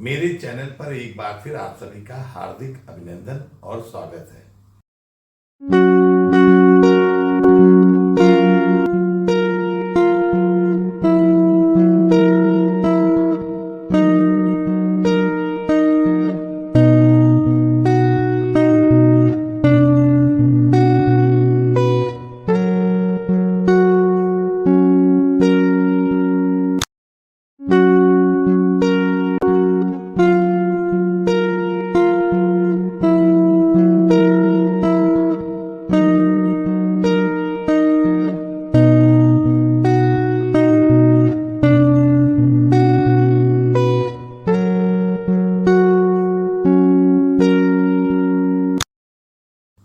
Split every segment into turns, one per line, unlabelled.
मेरे चैनल पर एक बार फिर आप सभी का हार्दिक अभिनंदन और स्वागत है।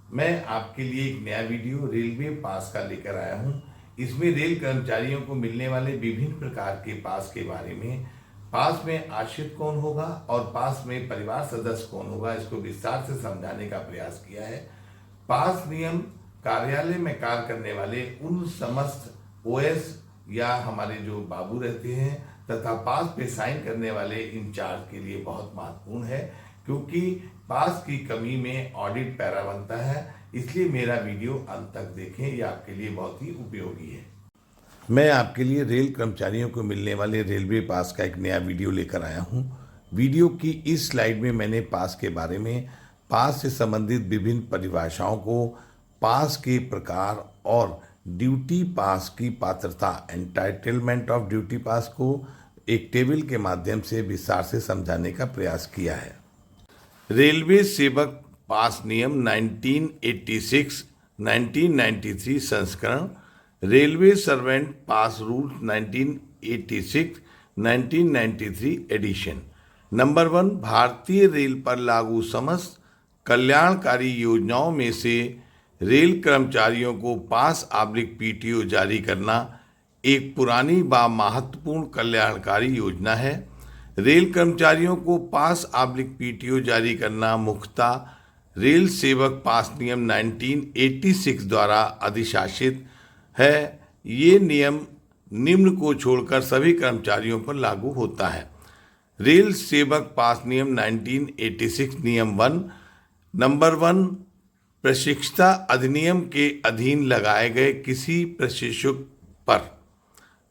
मैं आपके लिए एक नया वीडियो रेलवे पास का लेकर आया हूं। इसमें रेल कर्मचारियों को मिलने वाले विभिन्न प्रकार के पास के बारे में, पास में आश्रित कौन होगा और पास में परिवार सदस्य कौन होगा, इसको विस्तार से समझाने का प्रयास किया है। पास नियम कार्यालय में कार्य करने वाले उन समस्त ओएस या हमारे जो बाबू रहते हैं तथा पास पे साइन करने वाले इंचार्ज के लिए बहुत महत्वपूर्ण है, क्योंकि पास की कमी में ऑडिट पैरा बनता है। इसलिए मेरा वीडियो अंत तक देखें, ये आपके लिए बहुत ही उपयोगी है। मैं आपके लिए रेल कर्मचारियों को मिलने वाले रेलवे पास का एक नया वीडियो लेकर आया हूं। वीडियो की इस स्लाइड में मैंने पास के बारे में, पास से संबंधित विभिन्न परिभाषाओं को, पास के प्रकार और ड्यूटी पास की पात्रता, एंटाइटलमेंट ऑफ ड्यूटी पास को एक टेबल के माध्यम से विस्तार से समझाने का प्रयास किया है। रेलवे सेवक पास नियम 1986 1993 संस्करण, रेलवे सर्वेंट पास रूल 1986 1993 एडिशन। नंबर 1, भारतीय रेल पर लागू समस्त कल्याणकारी योजनाओं में से रेल कर्मचारियों को पास पीटीओ जारी करना एक पुरानी व महत्वपूर्ण कल्याणकारी योजना है। रेल कर्मचारियों को पास पीटीओ जारी करना मुख्यतः रेल सेवक पास नियम 1986 द्वारा अधिशासित है। ये नियम निम्न को छोड़कर सभी कर्मचारियों पर लागू होता है। रेल सेवक पास नियम 1986 नियम 1, नंबर 1, प्रशिक्षुता अधिनियम के अधीन लगाए गए किसी प्रशिक्षु पर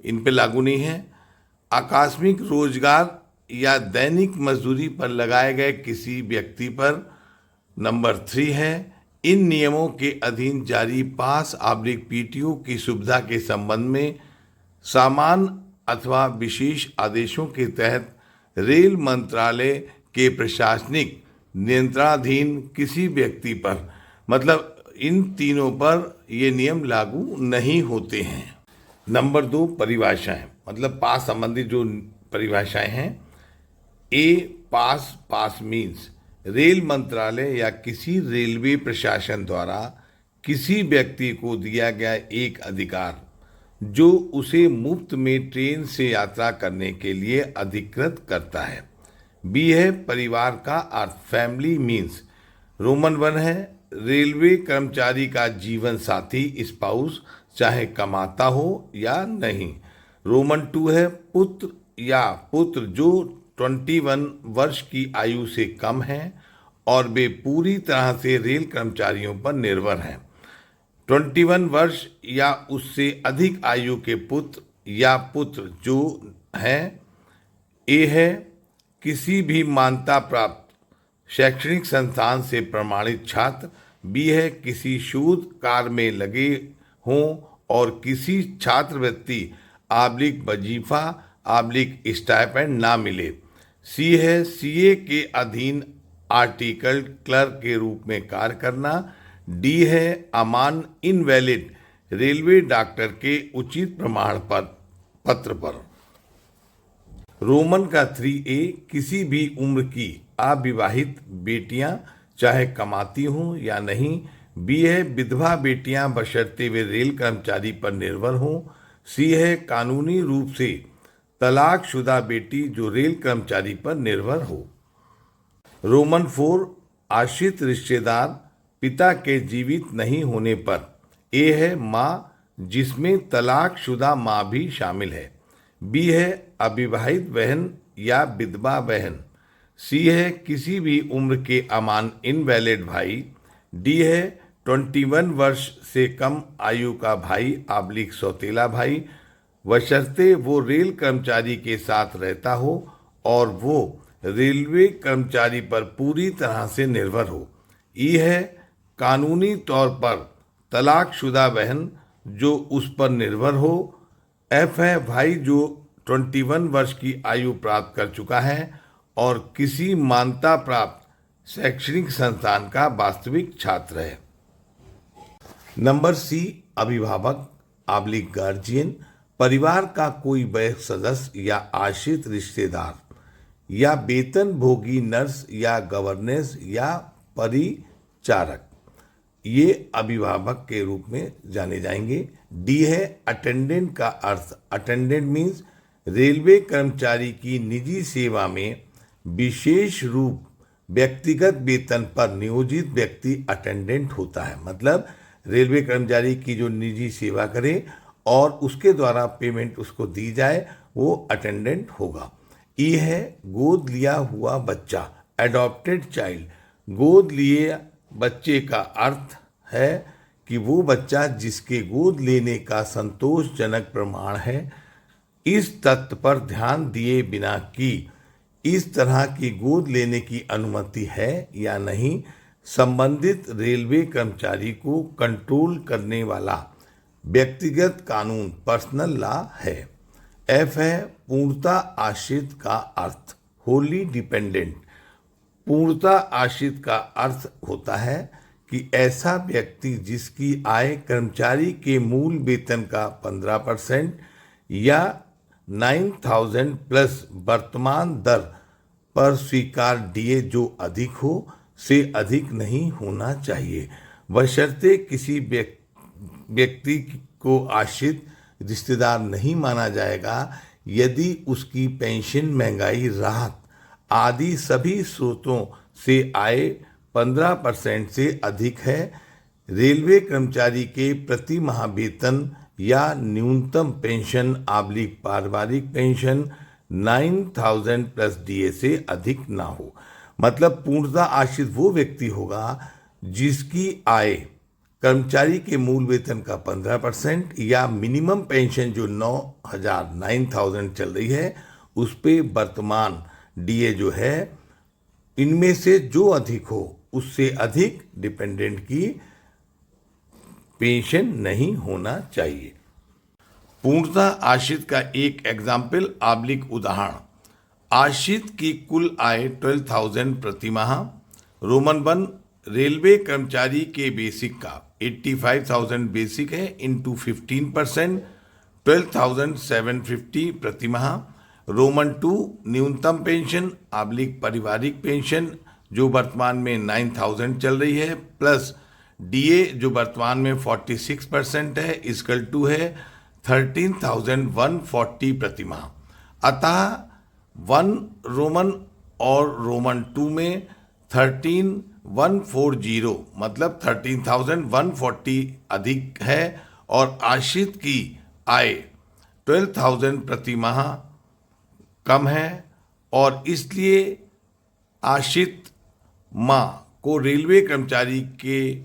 इन पे लागू नहीं है। आकस्मिक रोजगार या दैनिक मजदूरी पर लगाए गए किसी व्यक्ति पर नंबर 3 है। इन नियमों के अधीन जारी पास पीटीओ की सुविधा के संबंध में सामान्य अथवा विशेष आदेशों के तहत रेल मंत्रालय के प्रशासनिक नियंत्रणाधीन किसी व्यक्ति पर, मतलब इन तीनों पर ये नियम लागू नहीं होते हैं। नंबर 2, परिभाषाएं, मतलब पास संबंधित जो परिभाषाएं हैं। ए, पास मीन्स रेल मंत्रालय या किसी रेलवे प्रशासन द्वारा किसी व्यक्ति को दिया गया एक अधिकार जो उसे मुफ्त में ट्रेन से यात्रा करने के लिए अधिकृत करता है। बी है परिवार का अर्थ, फैमिली मीन्स रोमन 1 है रेलवे कर्मचारी का जीवन साथी, स्पाउस, चाहे कमाता हो या नहीं। रोमन 2 है पुत्र या पुत्र जो 21 वर्ष की आयु से कम हैं और वे पूरी तरह से रेल कर्मचारियों पर निर्भर हैं। 21 वर्ष या उससे अधिक आयु के पुत्र या पुत्र जो हैं। ए है किसी भी मान्यता प्राप्त शैक्षणिक संस्थान से प्रमाणित छात्र। बी है किसी शोध कार्य में लगे हों और किसी छात्रवृत्ति वजीफा स्टाइपेंड ना मिले। सी है सीए के अधीन आर्टिकल क्लर्क के रूप में कार्य करना। डी है अमान्य इनवैलिड रेलवे डॉक्टर के उचित प्रमाण पत्र पर। रोमन का 3A किसी भी उम्र की अविवाहित बेटियां चाहे कमाती हों या नहीं। बी है विधवा बेटियां बशर्ते वे रेल कर्मचारी पर निर्भर हों। सी है कानूनी रूप से तलाकशुदा बेटी जो रेल कर्मचारी पर निर्भर हो। रोमन 4 आश्रित रिश्तेदार पिता के जीवित नहीं होने पर। ए है माँ जिसमें तलाकशुदा माँ भी शामिल है। बी है अविवाहित बहन या विधवा बहन। सी है किसी भी उम्र के अमान इनवैलिड भाई। डी है 21 वर्ष से कम आयु का भाई आबलिक सौतेला भाई, बशर्ते वो रेल कर्मचारी के साथ रहता हो और वो रेलवे कर्मचारी पर पूरी तरह से निर्भर हो। ई है कानूनी तौर पर तलाकशुदा बहन जो उस पर निर्भर हो। एफ है भाई जो 21 वर्ष की आयु प्राप्त कर चुका है और किसी मान्यता प्राप्त शैक्षणिक संस्थान का वास्तविक छात्र है। नंबर सी अभिभावक आबलिक गार्जियन, परिवार का कोई वयस्क सदस्य या आश्रित रिश्तेदार या वेतनभोगी नर्स या गवर्नेंस या परिचारक, ये अभिभावक के रूप में जाने जाएंगे। डी है अटेंडेंट का अर्थ, अटेंडेंट मीन्स रेलवे कर्मचारी की निजी सेवा में विशेष रूप व्यक्तिगत वेतन पर नियोजित व्यक्ति अटेंडेंट होता है। मतलब रेलवे कर्मचारी की जो निजी सेवा करे और उसके द्वारा पेमेंट उसको दी जाए वो अटेंडेंट होगा। ई है गोद लिया हुआ बच्चा, एडॉप्टेड चाइल्ड। गोद लिए बच्चे का अर्थ है कि वो बच्चा जिसके गोद लेने का संतोषजनक प्रमाण है। इस तथ्य पर ध्यान दिए बिना कि इस तरह की गोद लेने की अनुमति है या नहीं, संबंधित रेलवे कर्मचारी को कंट्रोल करने वाला व्यक्तिगत कानून पर्सनल लॉ है। एफ है पूर्णता आश्रित का अर्थ, होली डिपेंडेंट। पूर्णता आश्रित का अर्थ होता है कि ऐसा व्यक्ति जिसकी आय कर्मचारी के मूल वेतन का 15% या 9,000 प्लस वर्तमान दर पर स्वीकार डीए जो अधिक हो से अधिक नहीं होना चाहिए, बशर्ते किसी व्यक्ति को आश्रित रिश्तेदार नहीं माना जाएगा यदि उसकी पेंशन, महंगाई राहत आदि सभी स्रोतों से आय 15% से अधिक है। रेलवे कर्मचारी के प्रति माह वेतन या न्यूनतम पेंशन आबलिक पारिवारिक पेंशन 9,000 प्लस डीए से अधिक ना हो। मतलब पूर्णतः आश्रित वो व्यक्ति होगा जिसकी आय कर्मचारी के मूल वेतन का 15% या मिनिमम पेंशन जो 9,000 चल रही है उस पे वर्तमान डीए जो है इनमें से जो अधिक हो उससे अधिक डिपेंडेंट की पेंशन नहीं होना चाहिए। पूर्णतः आश्रित का एक एग्जाम्पल आबलिक उदाहरण, आश्रित की कुल आय 12,000 प्रति माह। रोमन 1 रेलवे कर्मचारी के बेसिक का 85,000 बेसिक है इंटू 15% 12,750 प्रति माह। रोमन 2 न्यूनतम पेंशन आबलिक पारिवारिक पेंशन जो वर्तमान में 9,000 चल रही है प्लस डीए जो वर्तमान में 46% है इक्वल टू है 13,140 प्रति माह। अतः 1 रोमन और रोमन 2 में 13,140 मतलब 13,140 अधिक है और आश्रित की आय 12,000 प्रति माह कम है और इसलिए आश्रित माह को रेलवे कर्मचारी के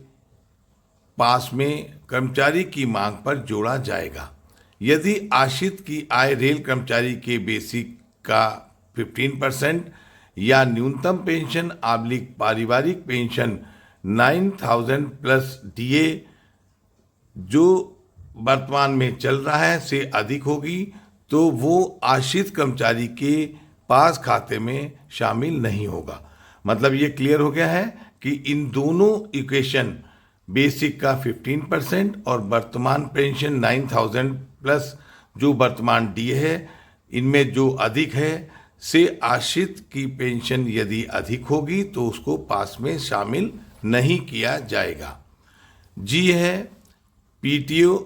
पास में कर्मचारी की मांग पर जोड़ा जाएगा। यदि आश्रित की आय रेल कर्मचारी के बेसिक का 15% या न्यूनतम पेंशन आबलिक पारिवारिक पेंशन 9,000 प्लस डीए जो वर्तमान में चल रहा है से अधिक होगी तो वो आश्रित कर्मचारी के पास खाते में शामिल नहीं होगा। मतलब ये क्लियर हो गया है कि इन दोनों इक्वेशन बेसिक का 15% और वर्तमान पेंशन 9,000 प्लस जो वर्तमान डी है इनमें जो अधिक है से आश्रित की पेंशन यदि अधिक होगी तो उसको पास में शामिल नहीं किया जाएगा। जी है पीटीओ।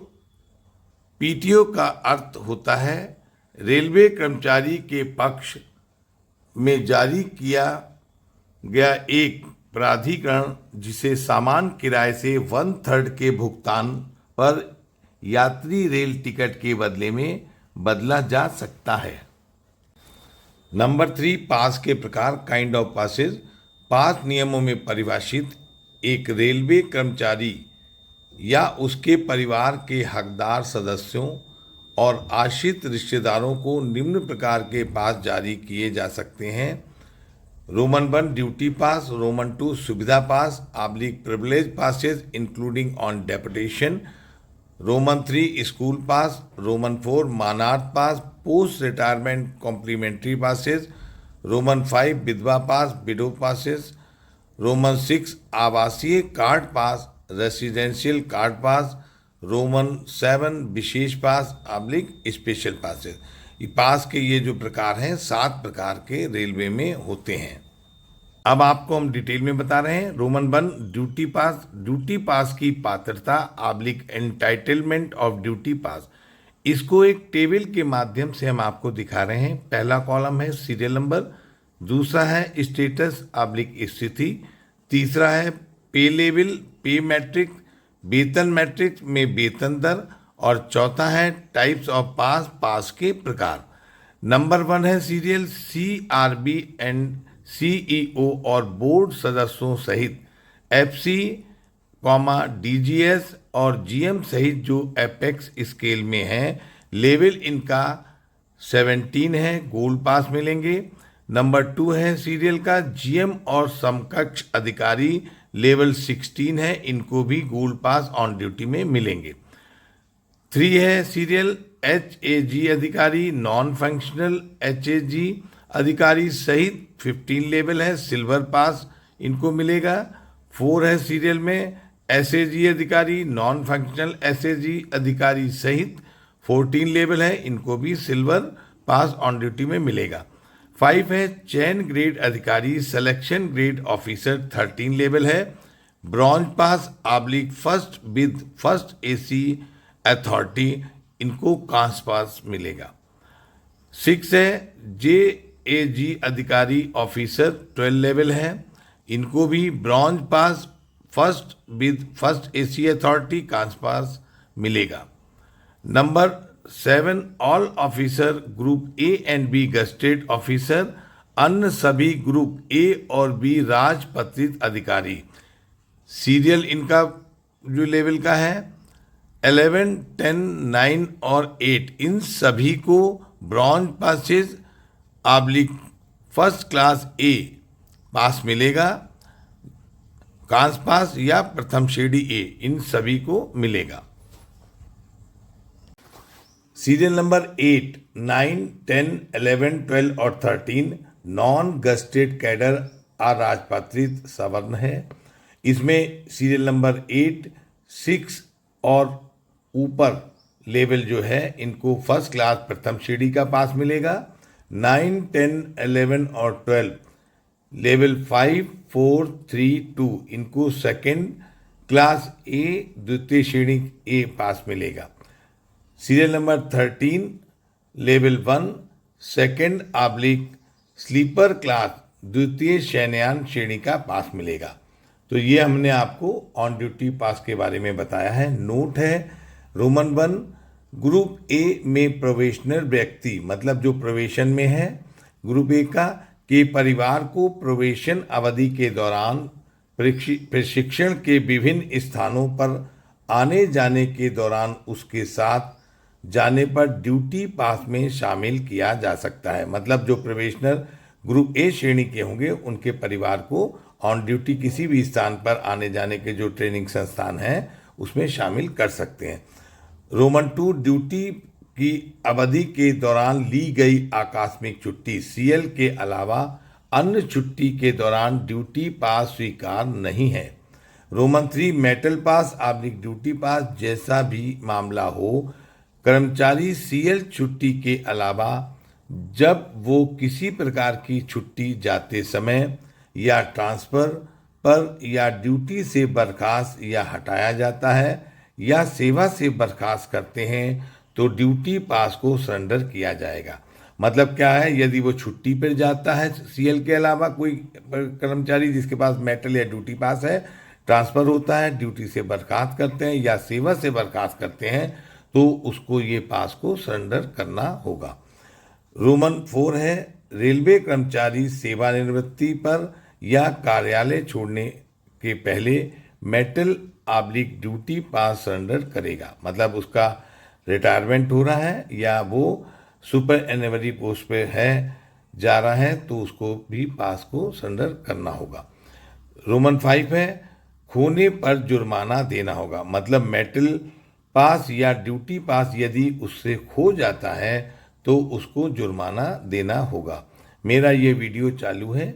पीटीओ का अर्थ होता है रेलवे कर्मचारी के पक्ष में जारी किया गया एक प्राधिकरण जिसे सामान किराए से 1/3 के भुगतान पर यात्री रेल टिकट के बदले में बदला जा सकता है। नंबर 3, पास के प्रकार, काइंड ऑफ पासेज। पास नियमों में परिभाषित एक रेलवे कर्मचारी या उसके परिवार के हकदार सदस्यों और आश्रित रिश्तेदारों को निम्न प्रकार के पास जारी किए जा सकते हैं। रोमन 1 ड्यूटी पास, रोमन 2 सुविधा pass oblique privilege passes including on deputation, Roman 3 school pass, Roman 4 मानार्थ pass post retirement complimentary passes, Roman 5 विधवा पास विडो पासेज, रोमन 6 आवासीय card pass residential card pass, Roman 7 विशेष पास ऑब्लिक स्पेशल पासेज। ये pass के ये जो प्रकार हैं 7 प्रकार के रेलवे में होते हैं। अब आपको हम डिटेल में बता रहे हैं। रोमन 1 ड्यूटी पास, ड्यूटी पास की पात्रता ऑब्लिक एंटाइटलमेंट ऑफ ड्यूटी पास। इसको एक टेबल के माध्यम से हम आपको दिखा रहे हैं। पहला कॉलम है सीरियल नंबर, दूसरा है स्टेटस ऑब्लिक स्थिति, तीसरा है पे लेवल पे मैट्रिक वेतन मैट्रिक्स में वेतन दर, और चौथा है टाइप्स ऑफ पास पास के प्रकार। नंबर 1 है सीरियल CRB एंड CEO और बोर्ड सदस्यों सहित FC, DGS और GM सहित जो एपेक्स स्केल में है। लेवल इनका 17 है, गोल्ड पास मिलेंगे। नंबर 2 है सीरियल का GM और समकक्ष अधिकारी, लेवल 16 है, इनको भी गोल्ड पास ऑन ड्यूटी में मिलेंगे। 3 है सीरियल HAG अधिकारी, नॉन फंक्शनल HAG अधिकारी सहित 15 लेवल है, सिल्वर पास इनको मिलेगा। 4 है सीरियल में SAG अधिकारी, नॉन फंक्शनल SAG अधिकारी सहित 14 लेवल है, इनको भी सिल्वर पास ऑन ड्यूटी में मिलेगा। 5 है चयन ग्रेड अधिकारी, सिलेक्शन ग्रेड ऑफिसर, 13 लेवल है, bronze pass oblique first with first AC authority, इनको कांस पास मिलेगा। 6 है JAG अधिकारी ऑफिसर, 12 लेवल है, इनको भी bronze pass first with first AC authority कांस पास मिलेगा। Number 7 all officer group A and B gazetted officer, अन्य सभी ग्रुप A और B राजपत्रित अधिकारी। सीरियल इनका जो लेवल का है 11, 10, 9 और 8, इन सभी को bronze passes oblique first class A pass मिलेगा, कांस पास या प्रथम श्रेणी A, इन सभी को मिलेगा। सीरियल नंबर 8, 9, 10, 11, 12 और 13 नॉन गस्टेड कैडर अराजपत्रित सवर्ण है। इसमें सीरियल नंबर 8, 6 और ऊपर लेवल जो है इनको फर्स्ट क्लास प्रथम श्रेणी का पास मिलेगा। 9, 10, 11 और 12 लेवल 5, 4, 3, 2 इनको सेकेंड क्लास A द्वितीय श्रेणी A पास मिलेगा। Serial number 13 level 1 second oblique sleeper class द्वितीय शयनयान श्रेणी का पास मिलेगा। तो ये हमने आपको ऑन ड्यूटी पास के बारे में बताया है। नोट है रोमन 1 ग्रुप A में प्रोबेशनर व्यक्ति, मतलब जो प्रोबेशन में है ग्रुप A का, के परिवार को प्रोबेशन अवधि के दौरान प्रशिक्षण के विभिन्न स्थानों पर आने जाने के दौरान उसके साथ जाने पर ड्यूटी पास में शामिल किया जा सकता है। मतलब जो प्रोबेशनर ग्रुप A श्रेणी के होंगे उनके परिवार को ऑन ड्यूटी किसी भी स्थान पर आने जाने के जो ट्रेनिंग संस्थान हैं उसमें शामिल कर सकते हैं। रोमन 2 ड्यूटी की अवधि के दौरान ली गई आकस्मिक छुट्टी CL के अलावा अन्य छुट्टी के दौरान ड्यूटी पास स्वीकार नहीं है। रोमन 3 मेटल पास ऑब्लिक ड्यूटी पास, जैसा भी मामला हो, कर्मचारी CL छुट्टी के अलावा जब वो किसी प्रकार की छुट्टी जाते समय या ट्रांसफर पर या ड्यूटी से बर्खास्त या हटाया जाता है या सेवा से बर्खास्त करते हैं तो ड्यूटी पास को सरेंडर किया जाएगा। मतलब क्या है, यदि वो छुट्टी पर जाता है CL के अलावा कोई कर्मचारी जिसके पास मेटल या ड्यूटी पास है, ट्रांसफर होता है, ड्यूटी से बर्खास्त करते हैं या सेवा से बर्खास्त करते हैं, तो उसको ये पास को सरेंडर करना होगा। रोमन 4 है रेलवे कर्मचारी सेवानिवृत्ति पर या कार्यालय छोड़ने के पहले मेटल आब्लिक ड्यूटी पास सरेंडर करेगा। मतलब उसका रिटायरमेंट हो रहा है या वो सुपर एनुअरी पोस्ट पे है जा रहा है तो उसको भी पास को सरेंडर करना होगा। रोमन 5 है, खोने पर जुर्माना देना होगा। मतलब मेटल पास या ड्यूटी पास यदि उससे खो जाता है तो उसको जुर्माना देना होगा। मेरा ये वीडियो चालू है,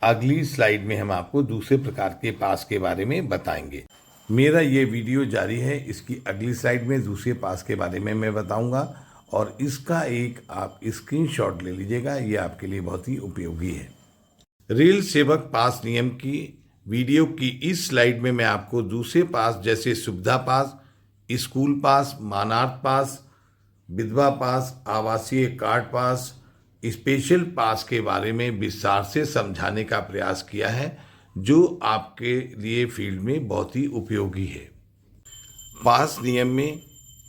अगली स्लाइड में हम आपको दूसरे प्रकार के पास के बारे में बताएंगे। मेरा ये वीडियो जारी है, इसकी अगली स्लाइड में दूसरे पास के बारे में मैं बताऊंगा और इसका एक आप स्क्रीनशॉट ले लीजिएगा, ये आपके लिए बहुत ही उपयोगी है। रेल सेवक पास नियम की वीडियो की इस स्लाइड में मैं आपको दूसरे पास जैसे सुविधा पास, स्कूल पास, मानार्थ पास, विधवा पास, आवासीय कार्ड पास, स्पेशल पास के बारे में विस्तार से समझाने का प्रयास किया है, जो आपके लिए फील्ड में बहुत ही उपयोगी है। पास नियम में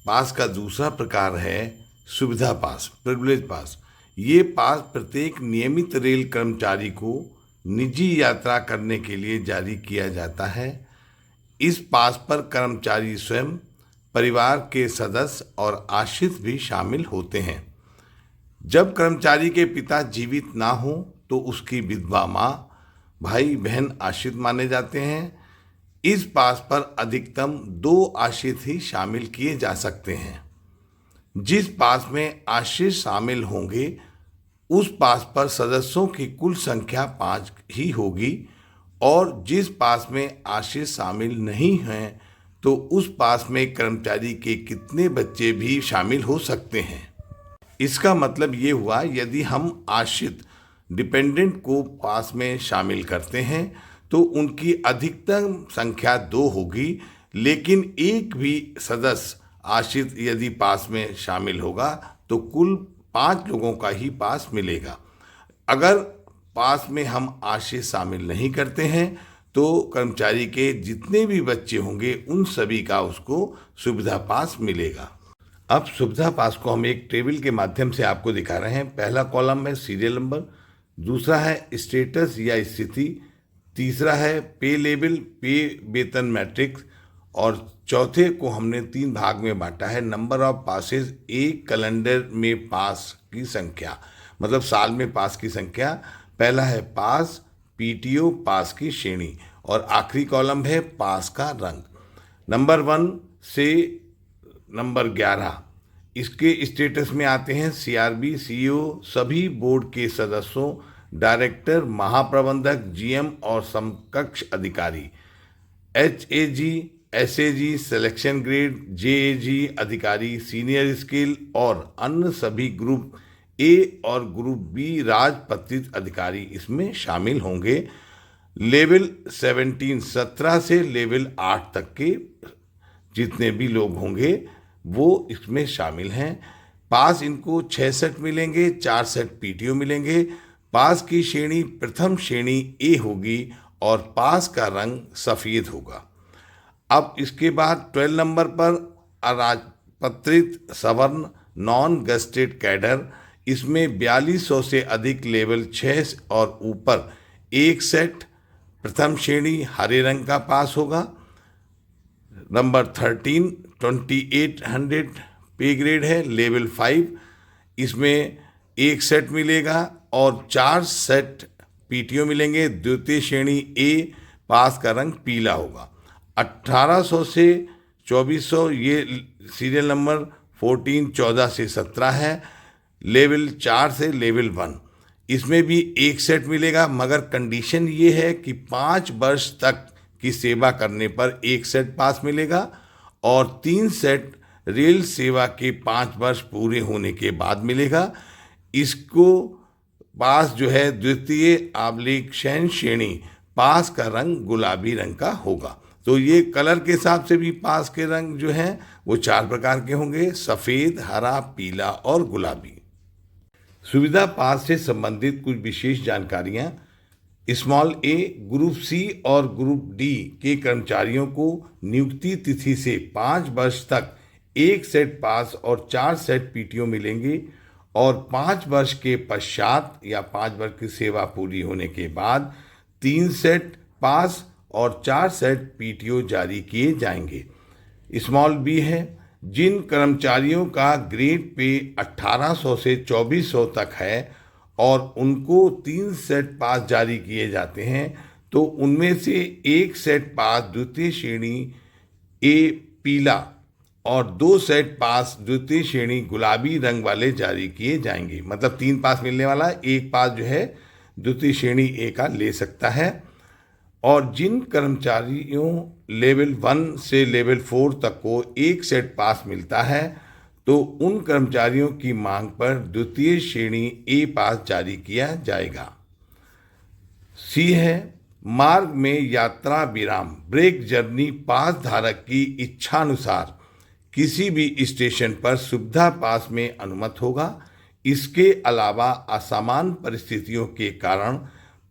पास का दूसरा प्रकार है सुविधा पास, प्रिविलेज पास। ये पास प्रत्येक नियमित रेल कर्मचारी को निजी यात्रा करने के लिए जारी किया जाता है। इस पास पर कर्मचारी स्वयं, परिवार के सदस्य और आश्रित भी शामिल होते हैं। जब कर्मचारी के पिता जीवित ना हो तो उसकी विधवा माँ, भाई बहन आश्रित माने जाते हैं। इस पास पर अधिकतम 2 आश्रित ही शामिल किए जा सकते हैं। जिस पास में आश्रित शामिल होंगे उस पास पर सदस्यों की कुल संख्या 5 ही होगी और जिस पास में आश्रित शामिल नहीं हैं तो उस पास में कर्मचारी के कितने बच्चे भी शामिल हो सकते हैं। इसका मतलब ये हुआ, यदि हम आश्रित डिपेंडेंट को पास में शामिल करते हैं तो उनकी अधिकतम संख्या 2 होगी, लेकिन एक भी सदस्य आश्रित यदि पास में शामिल होगा तो कुल 5 लोगों का ही पास मिलेगा। अगर पास में हम आश्रित शामिल नहीं करते हैं तो कर्मचारी के जितने भी बच्चे होंगे उन सभी का उसको सुविधा पास मिलेगा। अब सुविधा पास को हम एक टेबल के माध्यम से आपको दिखा रहे हैं। पहला कॉलम है सीरियल नंबर, दूसरा है स्टेटस या स्थिति, तीसरा है पे लेवल, पे वेतन मैट्रिक्स और चौथे को हमने 3 भाग में बांटा है, नंबर ऑफ पासेस, एक कैलेंडर में पास की संख्या, मतलब साल में पास की संख्या। पहला है पास, पीटीओ पास की श्रेणी और आखिरी कॉलम है पास का रंग। नंबर 1 से नंबर 11 इसके स्टेटस में आते हैं सीआरबी, सीईओ, सभी बोर्ड के सदस्यों, डायरेक्टर, महाप्रबंधक, जीएम और समकक्ष अधिकारी, एचएजी, एसएजी, सिलेक्शन ग्रेड, जेएजी अधिकारी, सीनियर स्किल और अन्य सभी ग्रुप ए और ग्रुप बी राजपत्रित अधिकारी इसमें शामिल होंगे। लेवल 17 से लेवल 8 तक के जितने भी लोग होंगे वो इसमें शामिल हैं। पास इनको 6 सेट मिलेंगे, 4 सेट पीटीओ मिलेंगे। पास की श्रेणी प्रथम श्रेणी ए होगी और पास का रंग सफ़ेद होगा। अब इसके बाद 12 नंबर पर अराजपत्रित सवर्ण नॉन गस्टेड कैडर, इसमें 4200 से अधिक लेवल 6 और ऊपर 1 सेट प्रथम श्रेणी हरे रंग का पास होगा। नंबर 13 2800 पे ग्रेड है, लेवल 5, इसमें 1 सेट मिलेगा और 4 सेट पीटीओ मिलेंगे। द्वितीय श्रेणी ए, पास का रंग पीला होगा। 1800 से 2400 ये सीरियल नंबर 14 से 17 है, लेवल 4 से लेवल 1, इसमें भी 1 सेट मिलेगा, मगर कंडीशन ये है कि 5 वर्ष तक की सेवा करने पर 1 सेट पास मिलेगा और 3 सेट रेल सेवा के 5 वर्ष पूरे होने के बाद मिलेगा। इसको पास जो है द्वितीय आब्लिक शयन श्रेणी, पास का रंग गुलाबी रंग का होगा। तो ये कलर के हिसाब से भी पास के रंग जो हैं वो 4 प्रकार के होंगे, सफ़ेद, हरा, पीला और गुलाबी। सुविधा पास से संबंधित कुछ विशेष जानकारियां। स्मॉल ए, ग्रुप सी और ग्रुप डी के कर्मचारियों को नियुक्ति तिथि से 5 वर्ष तक 1 सेट पास और 4 सेट पीटीओ मिलेंगे और 5 वर्ष के पश्चात या 5 वर्ष की सेवा पूरी होने के बाद 3 सेट पास और 4 सेट पीटीओ जारी किए जाएंगे। स्मॉल बी है, जिन कर्मचारियों का ग्रेड पे 1800 से 2400 तक है और उनको 3 सेट पास जारी किए जाते हैं तो उनमें से 1 सेट पास द्वितीय श्रेणी ए पीला और 2 सेट पास द्वितीय श्रेणी गुलाबी रंग वाले जारी किए जाएंगे। मतलब 3 पास मिलने वाला, 1 पास जो है द्वितीय श्रेणी ए का ले सकता है। और जिन कर्मचारियों लेवल 1 से लेवल 4 तक को 1 सेट पास मिलता है तो उन कर्मचारियों की मांग पर द्वितीय श्रेणी ए पास जारी किया जाएगा। सी है, मार्ग में यात्रा विराम ब्रेक जर्नी पास धारक की इच्छानुसार किसी भी स्टेशन पर सुविधा पास में अनुमत होगा। इसके अलावा असामान्य परिस्थितियों के कारण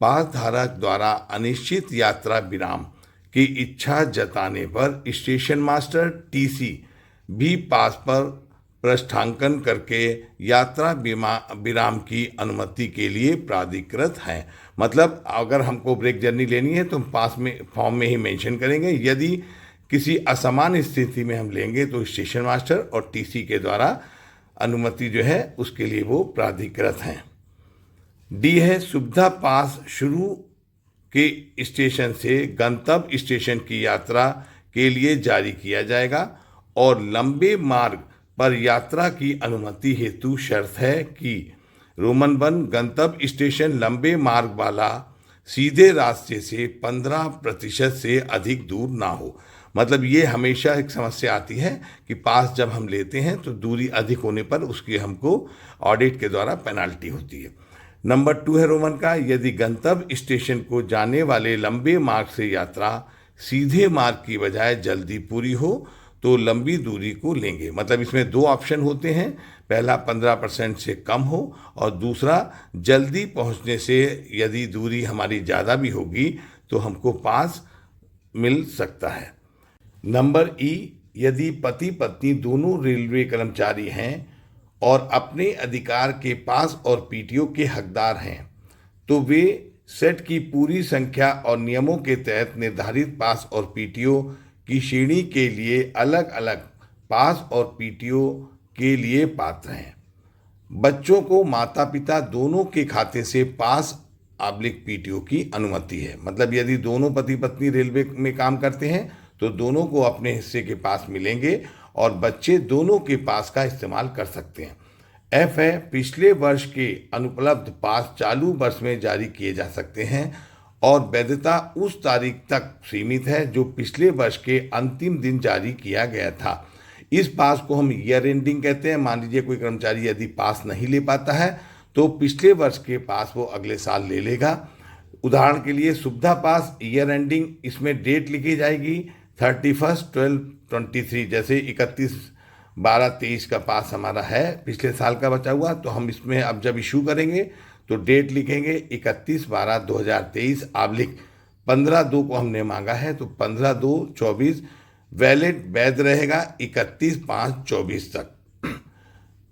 पास धारक द्वारा अनिश्चित यात्रा विराम की इच्छा जताने पर स्टेशन मास्टर टीसी भी पास पर पृष्ठांकन करके यात्रा विराम की अनुमति के लिए प्राधिकृत हैं। मतलब अगर हमको ब्रेक जर्नी लेनी है तो हम पास में फॉर्म में ही मेंशन करेंगे। यदि किसी असामान्य स्थिति में हम लेंगे तो स्टेशन मास्टर और टीसी के द्वारा अनुमति जो है उसके लिए वो प्राधिकृत हैं। डी है, सुविधा पास शुरू के स्टेशन से गंतव्य स्टेशन की यात्रा के लिए जारी किया जाएगा और लंबे मार्ग पर यात्रा की अनुमति हेतु शर्त है कि रोमन 1 गंतव्य स्टेशन लंबे मार्ग वाला सीधे रास्ते से 15% से अधिक दूर ना हो। मतलब ये हमेशा एक समस्या आती है कि पास जब हम लेते हैं तो दूरी अधिक होने पर उसकी हमको ऑडिट के द्वारा पेनाल्टी होती है। नंबर 2 है रोमन का, यदि गंतव्य स्टेशन को जाने वाले लंबे मार्ग से यात्रा सीधे मार्ग की बजाय जल्दी पूरी हो तो लंबी दूरी को लेंगे। मतलब इसमें 2 ऑप्शन होते हैं, पहला 15% से कम हो और दूसरा जल्दी पहुंचने से यदि दूरी हमारी ज़्यादा भी होगी तो हमको पास मिल सकता है। नंबर ई, यदि पति पत्नी दोनों रेलवे कर्मचारी हैं और अपने अधिकार के पास और पीटीओ के हकदार हैं तो वे सेट की पूरी संख्या और नियमों के तहत निर्धारित पास और पीटीओ की श्रेणी के लिए अलग अलग पास और पीटीओ के लिए पात्र हैं। बच्चों को माता पिता दोनों के खाते से पास पीटीओ की अनुमति है। मतलब यदि दोनों पति पत्नी रेलवे में काम करते हैं तो दोनों को अपने हिस्से के पास मिलेंगे और बच्चे दोनों के पास का इस्तेमाल कर सकते हैं। एफ है, पिछले वर्ष के अनुपलब्ध पास चालू वर्ष में जारी किए जा सकते हैं और वैधता उस तारीख तक सीमित है जो पिछले वर्ष के अंतिम दिन जारी किया गया था। इस पास को हम ईयर एंडिंग कहते हैं। मान लीजिए कोई कर्मचारी यदि पास नहीं ले पाता है तो पिछले वर्ष के पास वो अगले साल ले लेगा। उदाहरण के लिए सुविधा पास ईयर एंडिंग, इसमें डेट लिखी जाएगी 31/12/23, जैसे 31/12/23 का पास हमारा है पिछले साल का बचा हुआ, तो हम इसमें अब जब इशू करेंगे तो डेट लिखेंगे 31/12/2023 आब्लिक 15/2 को हमने मांगा है तो 15/2/24 वैलिड वैध रहेगा 31/5/24 तक।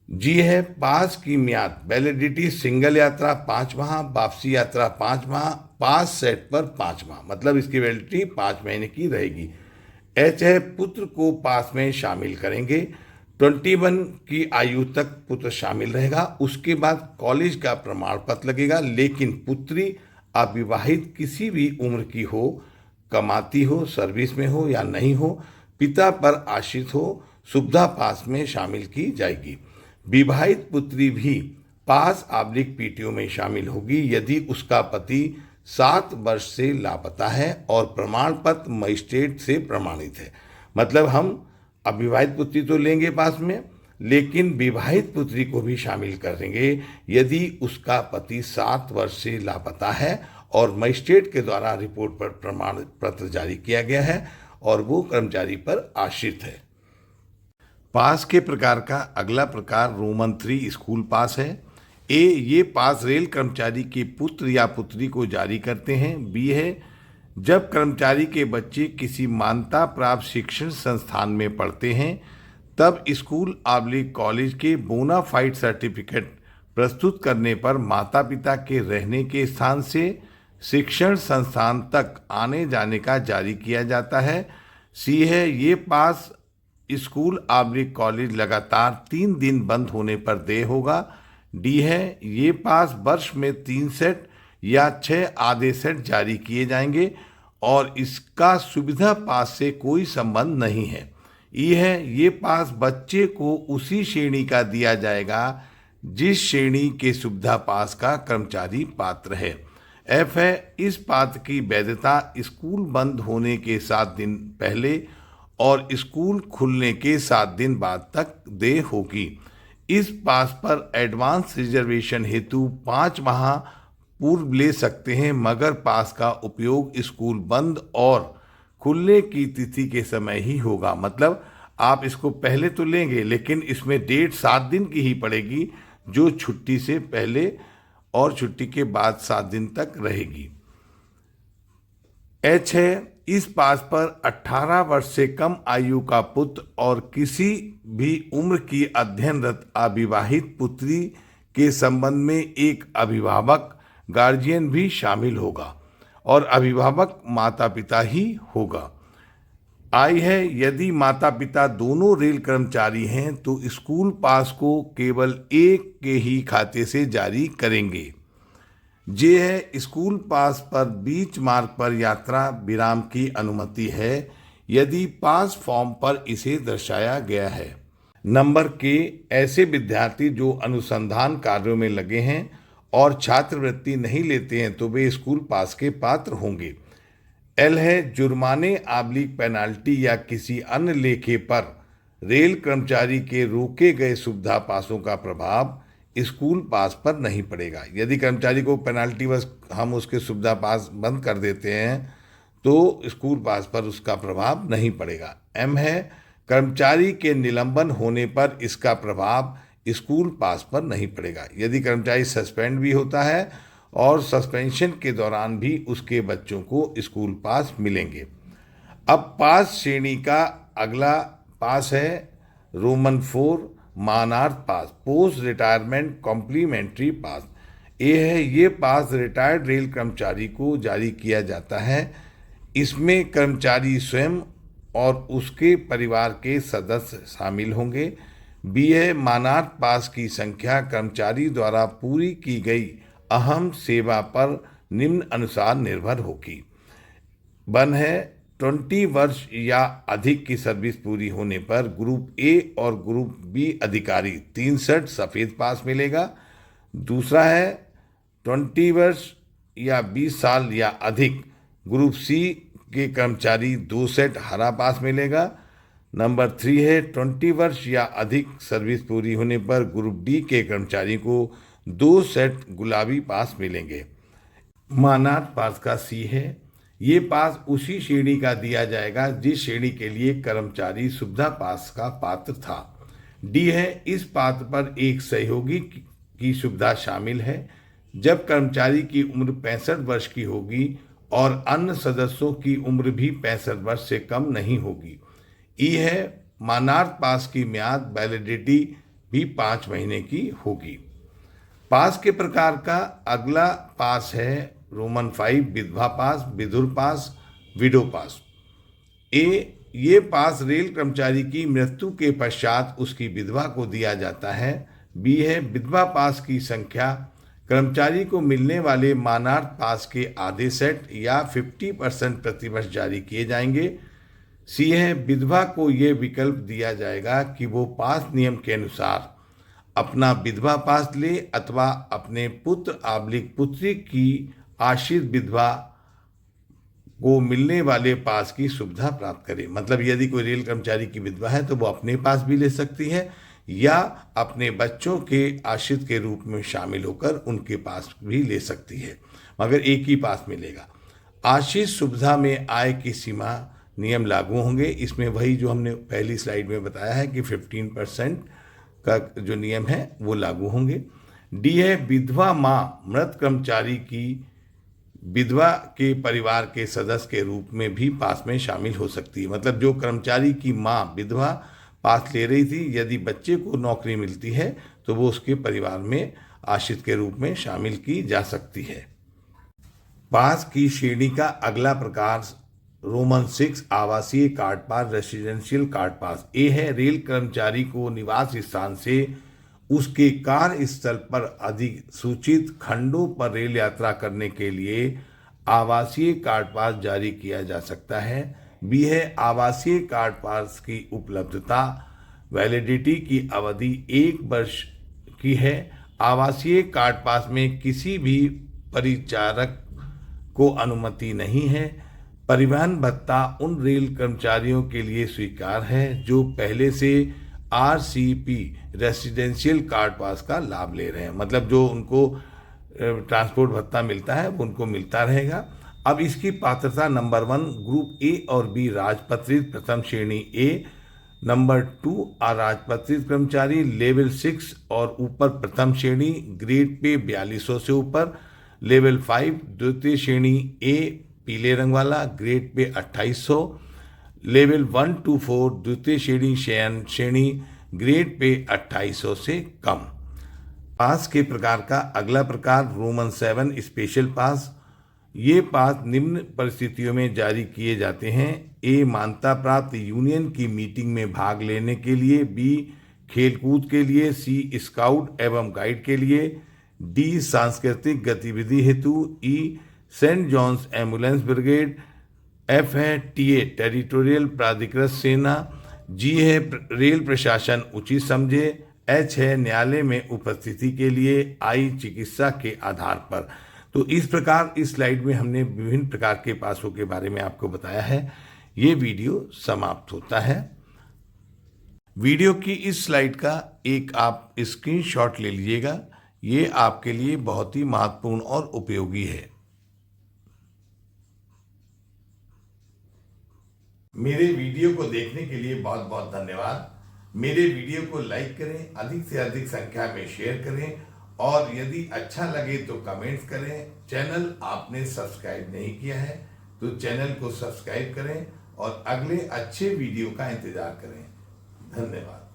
जी है, पास की म्याद वैलिडिटी सिंगल यात्रा 5 माह, वापसी यात्रा 5 माह, पास सेट पर 5 माह, मतलब इसकी वैलिडिटी 5 महीने की रहेगी। एच है, पुत्र को पास में शामिल करेंगे। 21 की आयु तक पुत्र शामिल रहेगा। उसके बाद कॉलेज का प्रमाण पत्र लगेगा, लेकिन पुत्री अविवाहित किसी भी उम्र की हो, कमाती हो, सर्विस में हो या नहीं हो, पिता पर आश्रित हो, सुविधा पास में शामिल की जाएगी। विवाहित पुत्री भी पास पीटीओ में शामिल होगी यदि उसका पति 7 वर्ष से लापता है और प्रमाण पत्र मजिस्ट्रेट से प्रमाणित है। मतलब हम अविवाहित पुत्री तो लेंगे पास में, लेकिन विवाहित पुत्री को भी शामिल करेंगे यदि उसका पति 7 वर्ष से लापता है और मजिस्ट्रेट के द्वारा रिपोर्ट पर प्रमाण पत्र जारी किया गया है और वो कर्मचारी पर आश्रित है। पास के प्रकार का अगला प्रकार रोमन 3 स्कूल पास है। ए, ये पास रेल कर्मचारी के पुत्र या पुत्री को जारी करते हैं। बी है, जब कर्मचारी के बच्चे किसी मान्यता प्राप्त शिक्षण संस्थान में पढ़ते हैं तब स्कूल कॉलेज के बोनाफाइड सर्टिफिकेट प्रस्तुत करने पर माता पिता के रहने के स्थान से शिक्षण संस्थान तक आने जाने का जारी किया जाता है। सी है, ये पास स्कूल कॉलेज लगातार 3 दिन बंद होने पर देय होगा। डी है, ये पास वर्ष में 3 सेट या 6 आधे सेट जारी किए जाएंगे और इसका सुविधा पास से कोई संबंध नहीं है। ई है, ये पास बच्चे को उसी श्रेणी का दिया जाएगा जिस श्रेणी के सुविधा पास का कर्मचारी पात्र है। एफ है, इस पात्र की वैधता स्कूल बंद होने के 7 दिन पहले और स्कूल खुलने के 7 दिन बाद तक देय होगी। इस पास पर एडवांस रिजर्वेशन हेतु 5 माह पूर्व ले सकते हैं, मगर पास का उपयोग स्कूल बंद और खुलने की तिथि के समय ही होगा। मतलब आप इसको पहले तो लेंगे, लेकिन इसमें डेट 7 दिन की ही पड़ेगी, जो छुट्टी से पहले और छुट्टी के बाद 7 दिन तक रहेगी। एच है, इस पास पर 18 वर्ष से कम आयु का पुत्र और किसी भी उम्र की अध्ययनरत अविवाहित पुत्री के संबंध में एक अभिभावक गार्जियन भी शामिल होगा और अभिभावक माता पिता ही होगा। आई है, यदि माता पिता दोनों रेल कर्मचारी हैं तो स्कूल पास को केवल एक के ही खाते से जारी करेंगे। जे है, स्कूल पास पर बीच मार्ग पर यात्रा विराम की अनुमति है यदि पास फॉर्म पर इसे दर्शाया गया है। नंबर के, ऐसे विद्यार्थी जो अनुसंधान कार्यों में लगे हैं और छात्रवृत्ति नहीं लेते हैं तो वे स्कूल पास के पात्र होंगे। एल है, जुर्माने पेनाल्टी या किसी अन्य लेखे पर रेल कर्मचारी के रोके गए सुविधा पासों का प्रभाव स्कूल पास पर नहीं पड़ेगा। यदि कर्मचारी को पेनाल्टी बस हम उसके सुविधा पास बंद कर देते हैं तो स्कूल पास पर उसका प्रभाव नहीं पड़ेगा। एम है, कर्मचारी के निलंबन होने पर इसका प्रभाव स्कूल पास पर नहीं पड़ेगा। यदि कर्मचारी सस्पेंड भी होता है और सस्पेंशन के दौरान भी उसके बच्चों को स्कूल पास मिलेंगे। अब पास श्रेणी का अगला पास है रोमन 4 मानार्थ पास, पोस्ट रिटायरमेंट कॉम्प्लीमेंट्री पास। ये है, ये पास रिटायर्ड रेल कर्मचारी को जारी किया जाता है। इसमें कर्मचारी स्वयं और उसके परिवार के सदस्य शामिल होंगे। बी है, मानार्थ पास की संख्या कर्मचारी द्वारा पूरी की गई अहम सेवा पर निम्न अनुसार निर्भर होगी। 1 है, 20 वर्ष या अधिक की सर्विस पूरी होने पर ग्रुप ए और ग्रुप बी अधिकारी 3 सेट सफ़ेद पास मिलेगा। दूसरा है 20 वर्ष या 20 साल या अधिक ग्रुप सी के कर्मचारी 2 सेट हरा पास मिलेगा। नंबर 3 है 20 वर्ष या अधिक सर्विस पूरी होने पर ग्रुप डी के कर्मचारी को 2 सेट गुलाबी पास मिलेंगे। मानार्थ पास का सी है, ये पास उसी श्रेणी का दिया जाएगा जिस श्रेणी के लिए कर्मचारी सुविधा पास का पात्र था। डी है, इस पात्र पर एक सहयोगी की सुविधा शामिल है जब कर्मचारी की उम्र 65 वर्ष की होगी और अन्य सदस्यों की उम्र भी 65 वर्ष से कम नहीं होगी। ई है, मानार्थ पास की म्याद वैलिडिटी भी 5 महीने की होगी। पास के प्रकार का अगला पास है रोमन 5 विधवा पास, विधुर पास, विडो पास। ए, ये पास रेल कर्मचारी की मृत्यु के पश्चात उसकी विधवा को दिया जाता है। बी है, विधवा पास की संख्या कर्मचारी को मिलने वाले मानार्थ पास के आधे सेट या 50% प्रतिवर्ष जारी किए जाएंगे। सी है, विधवा को ये विकल्प दिया जाएगा कि वो पास नियम के अनुसार अपना विधवा पास ले अथवा अपने पुत्र पुत्री की आश्रित विधवा को मिलने वाले पास की सुविधा प्राप्त करे। मतलब यदि कोई रेल कर्मचारी की विधवा है तो वो अपने पास भी ले सकती है या अपने बच्चों के आश्रित के रूप में शामिल होकर उनके पास भी ले सकती है, मगर एक ही पास मिलेगा। आश्रित सुविधा में आय की सीमा नियम लागू होंगे। इसमें वही जो हमने पहली स्लाइड में बताया है कि 15% का जो नियम है वो लागू होंगे। डी है, विधवा माँ मृत कर्मचारी की विधवा के परिवार के सदस्य के रूप में भी पास में शामिल हो सकती है। मतलब जो कर्मचारी की माँ विधवा पास ले रही थी, यदि बच्चे को नौकरी मिलती है तो वो उसके परिवार में आश्रित के रूप में शामिल की जा सकती है। पास की श्रेणी का अगला प्रकार रोमन 6 आवासीय कार्ड पास रेसिडेंशियल कार्ड पास। ए है रेल कर्मचारी को निवास स्थान से उसके कार्य स्थल पर अधिसूचित खंडों पर रेल यात्रा करने के लिए आवासीय कार्ड पास जारी किया जा सकता है। बी है आवासीय कार्ड पास की उपलब्धता वैलिडिटी की अवधि 1 वर्ष की है। आवासीय कार्ड पास में किसी भी परिचारक को अनुमति नहीं है। परिवहन भत्ता उन रेल कर्मचारियों के लिए स्वीकार है जो पहले से आरसीपी रेसिडेंशियल कार्ड पास का लाभ ले रहे हैं, मतलब जो उनको ट्रांसपोर्ट भत्ता मिलता है वो उनको मिलता रहेगा। अब इसकी पात्रता नंबर 1 ग्रुप ए और बी राजपत्रित प्रथम श्रेणी ए, नंबर 2 अराजपत्रित कर्मचारी लेवल 6 और ऊपर प्रथम श्रेणी ग्रेड पे 4200 से ऊपर, लेवल 5 द्वितीय श्रेणी ए पीले रंग वाला ग्रेड पे 2800, लेवल 1 to 4 द्वितीय श्रेणी शयन श्रेणी ग्रेड पे 2800 से कम। पास के प्रकार का अगला प्रकार रोमन 7 स्पेशल पास। ये पास निम्न परिस्थितियों में जारी किए जाते हैं। ए मान्यता प्राप्त यूनियन की मीटिंग में भाग लेने के लिए, बी खेलकूद के लिए, सी स्काउट एवं गाइड के लिए, डी सांस्कृतिक गतिविधि हेतु, E saint John's ambulance brigade, F है टीए टेरिटोरियल प्राधिकृत सेना, जी है रेल प्रशासन उचित समझे, एच है न्यायालय में उपस्थिति के लिए, आई चिकित्सा के आधार पर। तो इस प्रकार इस स्लाइड में हमने विभिन्न प्रकार के पासों के बारे में आपको बताया है। ये वीडियो समाप्त होता है। वीडियो की इस स्लाइड का एक आप स्क्रीनशॉट ले लीजिएगा, ये आपके लिए बहुत ही महत्वपूर्ण और उपयोगी है। मेरे वीडियो को देखने के लिए बहुत बहुत धन्यवाद। मेरे वीडियो को लाइक करें, अधिक से अधिक संख्या में शेयर करें और यदि अच्छा लगे तो कमेंट्स करें। चैनल आपने सब्सक्राइब नहीं किया है तो चैनल को सब्सक्राइब करें और अगले अच्छे वीडियो का इंतजार करें। धन्यवाद।